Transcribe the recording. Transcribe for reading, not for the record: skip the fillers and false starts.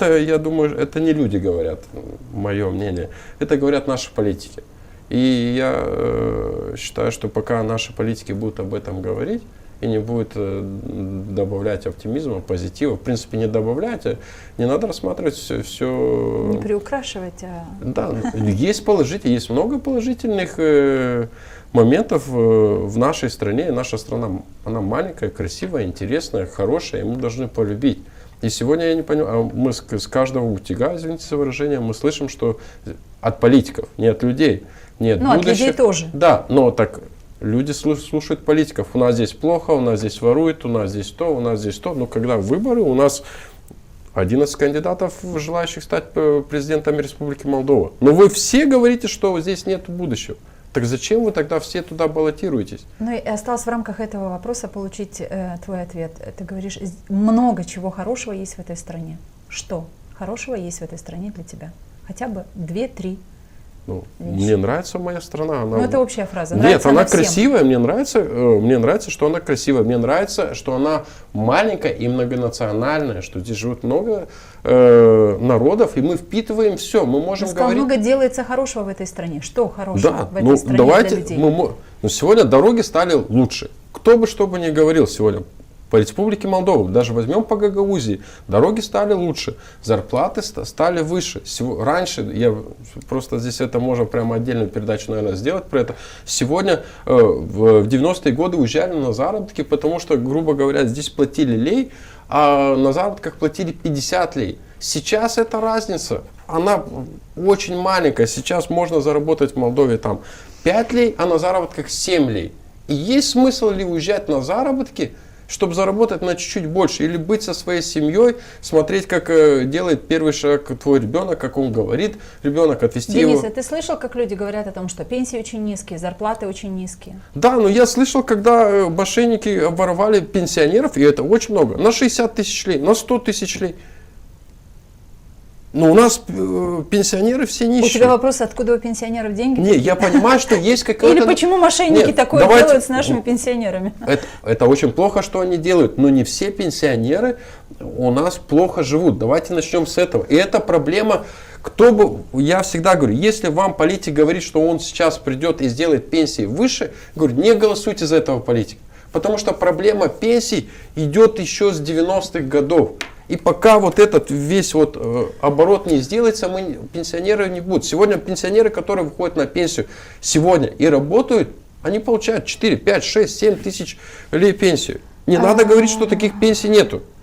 Это, я думаю, это не люди говорят, мое мнение. Это говорят наши политики. И я считаю, что пока наши политики будут об этом говорить и не будут добавлять оптимизма, позитива, в принципе, не добавлять, не надо рассматривать все. Не приукрашивать, а... Да, есть положительные, есть много положительных моментов в нашей стране. Наша страна, она маленькая, красивая, интересная, хорошая, и мы должны полюбить. И сегодня я не понимаю, мы с каждого утюга, извините за выражение, мы слышим, что от политиков, не от людей, нет будущего. От людей тоже. Да, но так люди слушают политиков. У нас здесь плохо, у нас здесь воруют, у нас здесь то, у нас здесь то. Но когда выборы, у нас 11 кандидатов, желающих стать президентом Республики Молдова. Но вы все говорите, что здесь нет будущего. Так зачем вы тогда все туда баллотируетесь? Ну и осталось в рамках этого вопроса получить твой ответ. Ты говоришь, много чего хорошего есть в этой стране. Что хорошего есть в этой стране для тебя? Хотя бы 2-3. Ну, мне нравится моя страна. Она... Ну, это общая фраза. Нет, она всем. красивая, мне нравится, что она красивая. Мне нравится, что она маленькая и многонациональная, что здесь живут много народов, и мы впитываем все. Мы можем говорить... много делается хорошего в этой стране. Что хорошего в этой стране давайте, для людей? Но сегодня дороги стали лучше. Кто бы что бы ни говорил сегодня, по Республике Молдова, даже возьмем по Гагаузии, дороги стали лучше, зарплаты стали выше. Раньше, я просто здесь это можно прямо отдельную передачу, наверное, сделать про это. Сегодня в 90-е годы уезжали на заработки, потому что, грубо говоря, здесь платили лей, а на заработках платили 50 лей. Сейчас эта разница, она очень маленькая. Сейчас можно заработать в Молдове там 5 лей, а на заработках 7 лей. И есть смысл ли уезжать на заработки, чтобы заработать на чуть-чуть больше, или быть со своей семьей, смотреть, как делает первый шаг твой ребенок, как он говорит, ребенок, отвести его. Денис, а ты слышал, как люди говорят о том, что пенсии очень низкие, зарплаты очень низкие? Да, но я слышал, когда мошенники обворовали пенсионеров, и это очень много, на 60 тысяч лей, на 100 тысяч лей. Но у нас пенсионеры все нищие. У тебя вопрос, откуда у пенсионеров деньги? Не, я понимаю, что есть какая-то... Или почему мошенники такое делают с нашими пенсионерами? Это очень плохо, что они делают, но не все пенсионеры у нас плохо живут. Давайте начнем с этого. И это проблема, я всегда говорю, если вам политик говорит, что он сейчас придет и сделает пенсии выше, говорю, не голосуйте за этого политика. Потому что проблема пенсий идет еще с 90-х годов. И пока вот этот весь оборот не сделается, пенсионеры не будут. Сегодня пенсионеры, которые выходят на пенсию сегодня и работают, они получают 4, 5, 6, 7 тысяч лей пенсию. Не надо говорить, что таких пенсий нету.